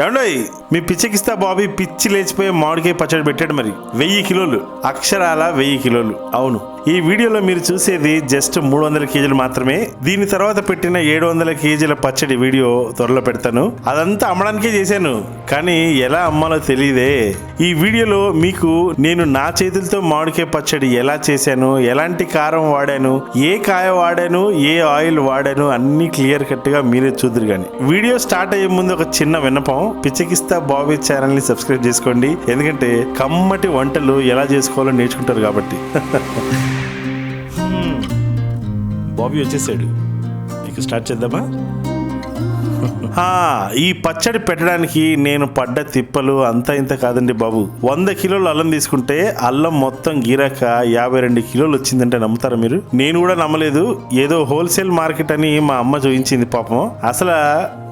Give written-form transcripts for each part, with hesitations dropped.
ఏమండో మీ పిచ్చకిస్తా బాబీ పిచ్చి లేచిపోయి మామిడికాయ పచ్చడి పెట్టాడు మరి 1000 కిలోలు, అక్షరాల 1000 కిలోలు. అవును, ఈ వీడియోలో మీరు చూసేది జస్ట్ 300 కేజీలు మాత్రమే. దీని తర్వాత పెట్టిన 700 కేజీల పచ్చడి వీడియో త్వరలో పెడతాను. అదంతా అమ్మడానికే చేశాను, కానీ ఎలా అమ్మాలో తెలియదే. ఈ వీడియోలో మీకు నేను నా చేతులతో మామిడికాయ పచ్చడి ఎలా చేశాను, ఎలాంటి కారం వాడాను, ఏ కాయ వాడాను, ఏ ఆయిల్ వాడాను అన్ని క్లియర్ కట్ గా మీరే చూద్దరు. కానీ వీడియో స్టార్ట్ అయ్యే ముందు ఒక చిన్న విన్నపం, పిచ్చకిస్తా బాబీ ఛానల్ ని సబ్స్క్రైబ్ చేసుకోండి. ఎందుకంటే కమ్మటి వంటలు ఎలా చేసుకోవాలో నేర్చుకుంటారు కాబట్టి. బాబీ వచ్చేసాడు, ఇక స్టార్ట్ చేద్దామా? ఈ పచ్చడి పెట్టడానికి నేను పడ్డ తిప్పలు అంతా ఇంత కాదండి బాబు. 100 కిలోలు అల్లం తీసుకుంటే అల్లం మొత్తం గీరాక 52 కిలోలు వచ్చిందంటే నమ్ముతారా మీరు? నేను కూడా నమ్మలేదు. ఏదో హోల్సేల్ మార్కెట్ అని మా అమ్మ చూయించింది పాపం. అసలు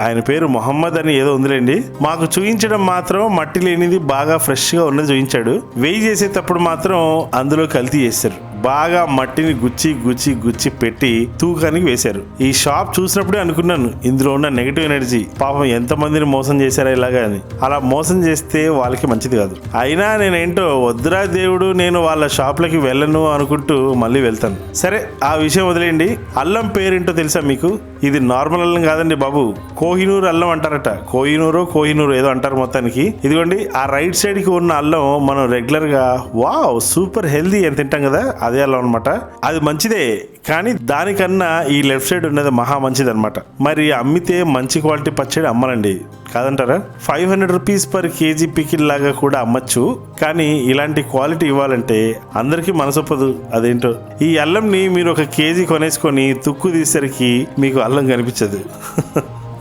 ఆయన పేరు మొహమ్మద్ అని ఏదో ఉందిలేండి. మాకు చూయించడం మాత్రం మట్టి లేనిది బాగా ఫ్రెష్ గా ఉన్నది చూయించాడు. వెయ్యి చేసేటప్పుడు మాత్రం అందులో కల్తీ చేస్తారు. బాగా మట్టిని గుచ్చి గుచ్చి గుచ్చి పెట్టి తూకానికి వేశారు. ఈ షాప్ చూసినప్పుడే అనుకున్నాను ఇందులో ఉన్న నెగిటివ్ ఎనర్జీ, పాపం ఎంత మందిని మోసం చేశారా ఇలాగా అని. అలా మోసం చేస్తే వాళ్ళకి మంచిది కాదు. అయినా నేనేంటో వద్దురా దేవుడు, నేను వాళ్ళ షాప్లకి వెళ్ళను అనుకుంటూ మళ్ళీ వెళ్తాను. సరే, ఆ విషయం వదిలేయండి. అల్లం పేరేంటో తెలుసా మీకు? ఇది నార్మల్ అల్లం కాదండి బాబు, కోహినూరు అల్లం అంటారట. కోహినూరు ఏదో అంటారు మొత్తానికి. ఇదిగోండి, ఆ రైట్ సైడ్ కి ఉన్న అల్లం మనం రెగ్యులర్ గా వావ్ సూపర్ హెల్దీ అని తింటాం కదా, అదే అల్లం అనమాట. అది మంచిదే, కానీ దానికన్నా ఈ లెఫ్ట్ సైడ్ ఉన్నది మహా మంచిది అనమాట. మరి అమ్మితే మంచి క్వాలిటీ పచ్చడి అమ్మాలండి, కాదంటారా? 500 రూపీస్ పర్ కేజీ పికిల్ లాగా కూడా అమ్మచ్చు, కానీ ఇలాంటి క్వాలిటీ ఇవ్వాలంటే అందరికీ మనసొప్పదు. అదేంటో, ఈ అల్లంని మీరు 1 కేజీ కొనేసుకొని తుక్కు తీసేసరికి మీకు అల్లం కనిపించదు.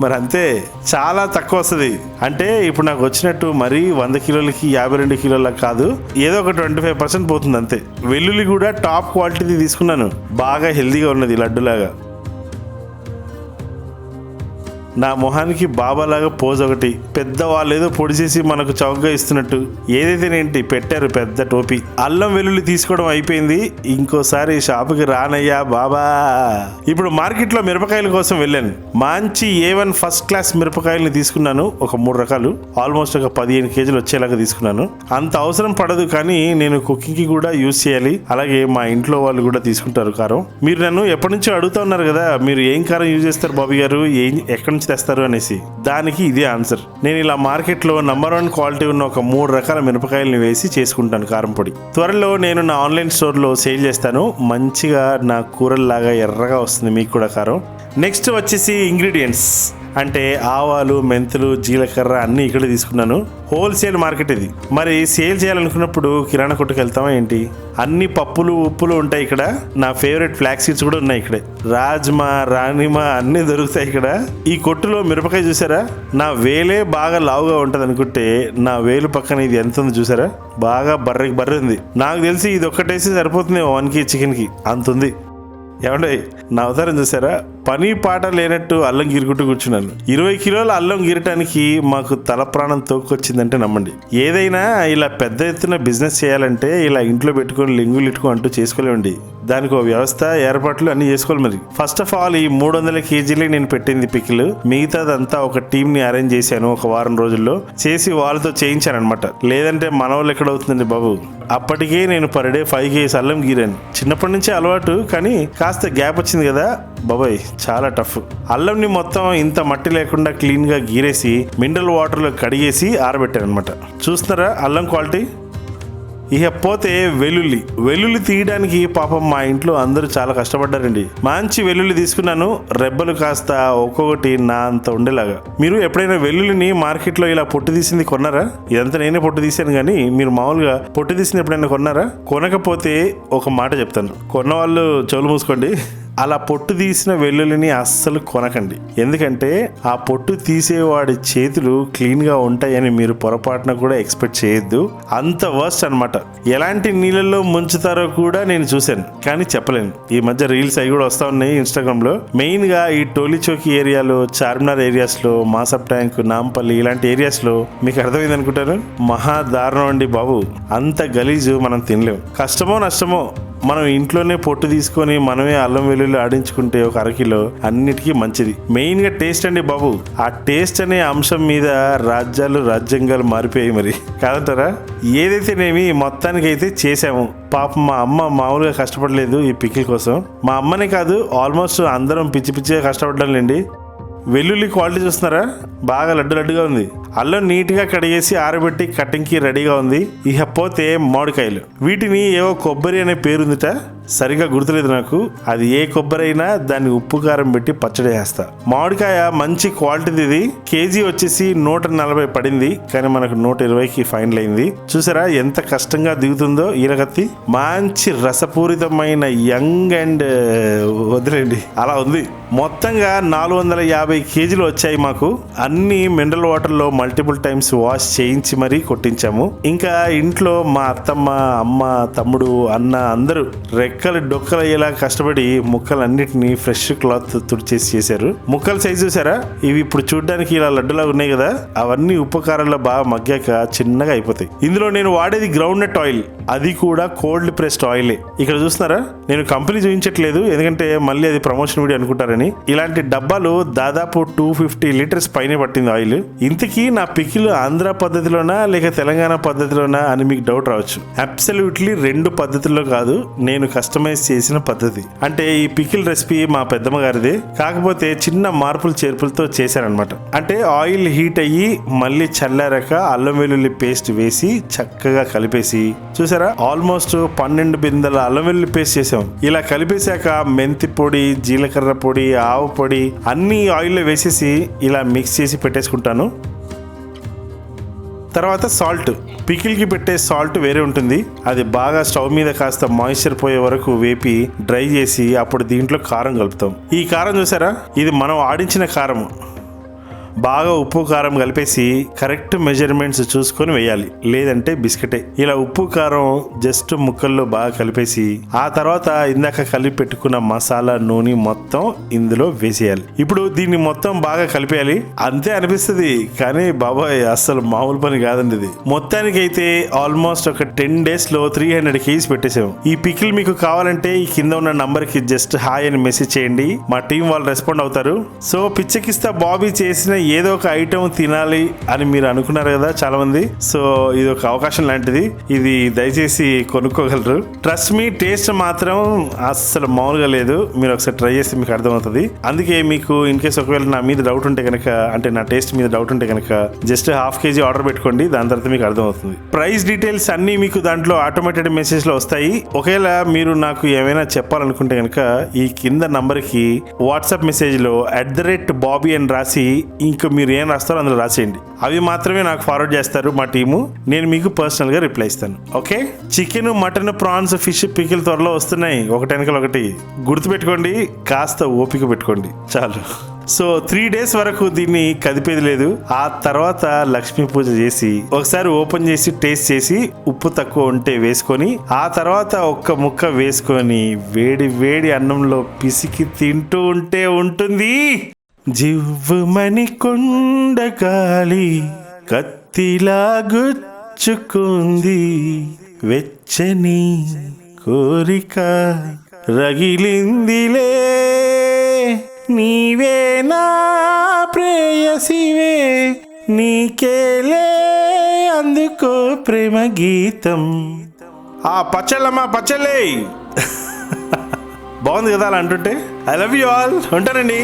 మరి అంతే, చాలా తక్కువ వస్తుంది. అంటే ఇప్పుడు నాకు వచ్చినట్టు మరి 100 కిలోలకి 52 కిలోలకు కాదు, ఏదో ఒక 25% పోతుంది అంతే. వెల్లుల్లి కూడా టాప్ క్వాలిటీది తీసుకున్నాను, బాగా హెల్దీగా ఉన్నది లడ్డులాగా. నా మొహానికి బాబాలాగా పోజ్ ఒకటి, పెద్దవాళ్ళు ఏదో పొడి చేసి మనకు చౌకగా ఇస్తున్నట్టు. ఏదైతేనేంటి పెట్టారు పెద్ద టోపీ. అల్లం వెల్లుల్లి తీసుకోవడం అయిపోయింది, ఇంకోసారి షాపుకి రానయ్యా బాబా. ఇప్పుడు మార్కెట్లో మిరపకాయల కోసం వెళ్ళాను. మంచి A1 ఫస్ట్ క్లాస్ మిరపకాయలని తీసుకున్నాను, ఒక 3 రకాలు. ఆల్మోస్ట్ ఒక 15 కేజీలు వచ్చేలాగా తీసుకున్నాను. అంత అవసరం పడదు, కానీ నేను కుకింగ్ కి కూడా యూజ్ చేయాలి. అలాగే మా ఇంట్లో వాళ్ళు కూడా తీసుకుంటారు కారం. మీరు నన్ను ఎప్పటి నుంచో అడుగుతా ఉన్నారు కదా, మీరు ఏం కారం యూజ్ చేస్తారు బాబీ గారు, ఎక్కడి నుంచి తెస్తారు అనేసి. దానికి ఇదే ఆన్సర్. నేను ఇలా మార్కెట్లో నంబర్ 1 క్వాలిటీ ఉన్న ఒక 3 రకాల మిరపకాయలను వేసి చేసుకుంటాను కారం పొడి. త్వరలో నేను నా ఆన్లైన్ స్టోర్లో సేల్ చేస్తాను. మంచిగా నా కూరల్లాగా ఎర్రగా వస్తుంది మీకు కూడా కారం. నెక్స్ట్ వచ్చేసి ఇంగ్రీడియంట్స్ అంటే ఆవాలు, మెంతులు, జీలకర్ర అన్నీ ఇక్కడ తీసుకున్నాను. హోల్సేల్ మార్కెట్ ఇది. మరి సేల్ చేయాలనుకున్నప్పుడు కిరాణా కొట్టుకు వెళ్తామా ఏంటి? అన్ని పప్పులు ఉప్పులు ఉంటాయి ఇక్కడ. నా ఫేవరెట్ ఫ్లాక్స్ సీడ్స్ కూడా ఉన్నాయి ఇక్కడ. రాజ్మా, రాణిమా అన్నీ దొరుకుతాయి ఇక్కడ. ఈ కొట్టులో మిరపకాయ చూసారా, నా వేలే బాగా లావుగా ఉంటది అనుకుంటే నా వేలు పక్కన ఇది ఎంత ఉంది చూసారా, బాగా బర్రె ఉంది. నాకు తెలిసి ఇది ఒక్కటేసి సరిపోతుంది 1 కేజీ చికెన్ కి, అంత ఉంది. ఏమంటే నా అవతారం చూసారా, పని పాట లేనట్టు అల్లం గీరుకుంటూ కూర్చున్నాను. 20 కిలోల అల్లం గీరటానికి మాకు తల ప్రాణం తోక్కొచ్చిందంటే నమ్మండి. ఏదైనా ఇలా పెద్ద ఎత్తున బిజినెస్ చేయాలంటే ఇలా ఇంట్లో పెట్టుకొని లింగులు ఇట్టుకో అంటూ చేసుకోలేమండి. దానికి ఒక వ్యవస్థ, ఏర్పాట్లు అన్ని చేసుకోవాలి. మరి ఫస్ట్ ఆఫ్ ఆల్ ఈ 300 కేజీలే నేను పెట్టింది పికిల్. మిగతాదంతా ఒక టీమ్ ని అరేంజ్ చేశాను, ఒక వారం రోజుల్లో చేసి వాళ్ళతో చేయించాను అనమాట. లేదంటే మన వాళ్ళు ఎక్కడవుతుందండి బాబు. అప్పటికే నేను పర్ డే 5 కేజీస్ అల్లం గీరాను. చిన్నప్పటి నుంచే అలవాటు, కానీ కాస్త గ్యాప్ వచ్చింది కదా బాబాయ్, చాలా టఫ్. అల్లంని మొత్తం ఇంత మట్టి లేకుండా క్లీన్ గా గీరేసి మినరల్ వాటర్ లో కడిగేసి ఆరబెట్టాను అనమాట. చూస్తున్నారా అల్లం క్వాలిటీ. ఇక పోతే వెల్లుల్లి తీయడానికి పాపం మా ఇంట్లో అందరూ చాలా కష్టపడ్డారండి. మంచి వెల్లుల్లి తీసుకున్నాను, రెబ్బలు కాస్త ఒక్కొక్కటి నా అంత ఉండేలాగా. మీరు ఎప్పుడైనా వెల్లుల్లిని మార్కెట్లో ఇలా పొట్టు తీసింది కొన్నారా? ఇదంతా నేనే పొట్టు తీసాను, కానీ మీరు మామూలుగా పొట్టు తీసింది ఎప్పుడైనా కొన్నారా? కొనకపోతే ఒక మాట చెప్తాను, కొన్న వాళ్ళు చెవులు మూసుకోండి. అలా పొట్టు తీసిన వెల్లుల్లిని అస్సలు కొనకండి. ఎందుకంటే ఆ పొట్టు తీసేవాడి చేతులు క్లీన్ గా ఉంటాయని మీరు పొరపాటున కూడా ఎక్స్పెక్ట్ చేయొద్దు. అంత వర్స్ట్ అనమాట. ఎలాంటి నీళ్ళల్లో ముంచుతారో కూడా నేను చూశాను, కానీ చెప్పలేను. ఈ మధ్య రీల్స్ అవి కూడా వస్తా ఉన్నాయి ఇన్స్టాగ్రామ్ లో. మెయిన్ గా ఈ టోలీచౌకి ఏరియాలో, చార్మినార్ ఏరియాస్ లో, మాసప్ ట్యాంక్, నాంపల్లి ఇలాంటి ఏరియాస్ లో మీకు అర్థమైంది అనుకుంటాను. మహా దారుణం అండి బాబు. అంత గలీజు మనం తినలేము. కష్టమో నష్టమో మనం ఇంట్లోనే పొట్టు తీసుకొని మనమే అల్లం వెల్లుల్లి ఆడించుకుంటే ఒక అరకిలో అన్నిటికీ మంచిది. మెయిన్ గా టేస్ట్ అండి బాబు. ఆ టేస్ట్ అనే అంశం మీద రాజ్యాంగాలు మారిపోయాయి మరి కాదంటారా? ఏదైతేనేమి మొత్తానికి అయితే చేసాము. పాపం మా అమ్మ మామూలుగా కష్టపడలేదు ఈ పికిల్ కోసం. మా అమ్మనే కాదు ఆల్మోస్ట్ అందరం పిచ్చిగా కష్టపడ్డాంలేండి. వెల్లుల్లి క్వాలిటీ చూస్తున్నారా, బాగా లడ్డుగా ఉంది. అల్లం నీట్గా కడిగేసి ఆరబెట్టి కటింగ్కి రెడీగా ఉంది. ఇక పోతే మామిడికాయలు. వీటిని ఏవో కొబ్బరి అనే పేరుందిట, సరిగా గుర్తులేదు నాకు. అది ఏ కొబ్బరి అయినా దాన్ని ఉప్పు కారం పెట్టి పచ్చడి చేస్తా. మామిడికాయ మంచి క్వాలిటీది. ఇది కేజీ వచ్చేసి 140 పడింది, కానీ మనకు 120కి ఫైనల్ అయింది. చూసారా ఎంత కష్టంగా దిగుతుందో ఈరగత్తి. మంచి రసపూరితమైన యంగ్ అండ్ వదిలేండి అలా ఉంది. మొత్తంగా 450 కేజీలు వచ్చాయి మాకు. అన్ని మినరల్ వాటర్లో మల్టిపుల్ టైమ్స్ వాష్ చేయించి మరీ కొట్టించాము. ఇంకా ఇంట్లో మా అత్తమ్మ, అమ్మ, తమ్ముడు, అన్న అందరూ రెక్కలు డొక్కలు అయ్యేలా కష్టపడి ముక్కలన్నిటిని ఫ్రెష్ క్లాత్ తుడిచేసి చేశారు. ముక్కల సైజు చూసారా, ఇవి ఇప్పుడు చూడడానికి ఇలా లడ్డులా ఉన్నాయి కదా, అవన్నీ ఉప్పు కారంలో బాగా మగ్గాక చిన్నగా అయిపోతాయి. ఇందులో నేను వాడేది గ్రౌండ్ నట్ ఆయిల్, అది కూడా కోల్డ్ ప్రెస్డ్ ఆయిలే. ఇక్కడ చూస్తున్నారా, నేను కంపెనీ చూపించట్లేదు ఎందుకంటే మళ్ళీ అది ప్రమోషన్ వీడియో అనుకుంటారని. ఇలాంటి డబ్బాలు దాదాపు 250 లీటర్స్ పైనే పట్టింది ఆయిల్. ఇంతకీ నా పికిల్ ఆంధ్ర పద్ధతిలోనా లేక తెలంగాణ పద్ధతిలోనా అని మీకు డౌట్ రావచ్చు. అబ్సల్యూట్లీ 2 పద్ధతుల్లో కాదు, నేను కస్టమైజ్ చేసిన పద్ధతి. అంటే ఈ పికిల్ రెసిపీ మా పెద్దమ్మ గారిదే, కాకపోతే చిన్న మార్పులు చేర్పులతో చేశారనమాట. అంటే ఆయిల్ హీట్ అయ్యి మళ్ళీ చల్లారాక అల్లం వెల్లుల్లి పేస్ట్ వేసి చక్కగా కలిపేసి, చూసారా ఆల్మోస్ట్ 12 బిందెల అల్లం వెల్లుల్లి పేస్ట్ చేసాం. ఇలా కలిపేశాక మెంతి పొడి, జీలకర్ర పొడి, ఆవు పొడి అన్ని ఆయిల్లో వేసేసి ఇలా మిక్స్ చేసి పెట్టేసుకుంటాను. తర్వాత సాల్ట్, పికిల్కి పెట్టే సాల్ట్ వేరే ఉంటుంది. అది బాగా స్టవ్ మీద కాస్త మాయిశ్చర్ పోయే వరకు వేపి డ్రై చేసి అప్పుడు దీంట్లో కారం కలుపుతాం. ఈ కారం చూసారా, ఇది మనం ఆడించిన కారం. బాగా ఉప్పు కారం కలిపేసి కరెక్ట్ మెజర్మెంట్స్ చూసుకొని వేయాలి, లేదంటే బిస్కెటే. ఇలా ఉప్పు కారం జస్ట్ ముక్కల్లో బాగా కలిపేసి ఆ తర్వాత ఇందాక కలిపి పెట్టుకున్న మసాలా, నూనె మొత్తం ఇందులో వేసేయాలి. ఇప్పుడు దీన్ని మొత్తం బాగా కలిపేయాలి. అంతే అనిపిస్తుంది కానీ బాబాయ్ అస్సలు మామూలు పని కాదండి ఇది. మొత్తానికి అయితే ఆల్మోస్ట్ ఒక 10 days లో 300 kgs పెట్టేసాము. ఈ పికిల్ మీకు కావాలంటే ఈ కింద ఉన్న నంబర్ కి జస్ట్ హాయ్ అని మెసేజ్ చేయండి, మా టీం వాళ్ళు రెస్పాండ్ అవుతారు. సో పిచ్చకిస్తా బాబీ చేసిన ఏదో ఒక ఐటమ్ తినాలి అని మీరు అనుకున్నారు కదా చాలా మంది. సో ఇది ఒక అవకాశం లాంటిది, ఇది దయచేసి కొనుక్కోగలరు. ట్రస్ట్ మీ, టేస్ట్ మాత్రం అస్సలు మామూలుగా లేదు. మీరు ఒకసారి ట్రై చేస్తే మీకు అర్థమవుతుంది. అందుకే మీకు ఇన్ కేస్ ఒకవేళ నా మీద డౌట్ ఉంటే కనుక, అంటే నా టేస్ట్ మీద డౌట్ ఉంటే కనుక జస్ట్ 1/2 kg ఆర్డర్ పెట్టుకోండి, దాని తర్వాత మీకు అర్థమవుతుంది. ప్రైస్ డీటెయిల్స్ అన్ని మీకు దాంట్లో ఆటోమేటెడ్ మెసేజ్ లో వస్తాయి. ఒకవేళ మీరు నాకు ఏమైనా చెప్పాలనుకుంటే కనుక ఈ కింద నంబర్ కి వాట్సాప్ మెసేజ్ లో @Bobby అని రాసి ఇంకా మీరు ఏం రాస్తారో అందులో రాసేయండి. అవి మాత్రమే నాకు ఫార్వర్డ్ చేస్తారు మా టీము, నేను మీకు పర్సనల్ గా రిప్లై ఇస్తాను. Okay, chicken, mutton, prawns, fish pickle త్వరలో వస్తున్నాయి, ఒకటి వెనకాల ఒకటి. గుర్తుపెట్టుకోండి, కాస్త ఓపిక పెట్టుకోండి చాలు. సో 3 days వరకు దీన్ని కదిపేది లేదు. ఆ తర్వాత లక్ష్మీ పూజ చేసి ఒకసారి ఓపెన్ చేసి టేస్ట్ చేసి ఉప్పు తక్కువ ఉంటే వేసుకొని ఆ తర్వాత ఒక్క ముక్క వేసుకొని వేడి వేడి అన్నంలో పిసికి తింటూ ఉంటే ఉంటుంది. జివ్వుమని కొండ గాలి కత్తిలా గుచ్చుకుంది, వెచ్చని కోరిక రగిలిందిలే, నీవే నా ప్రేయసివే, నీకేలే అందుకో ప్రేమ గీతం. ఆ పచ్చళ్ళమ్మా పచ్చళ్ళే బాగుంది కదా అలా అంటుంటే. I love you all. ఉంటానండి.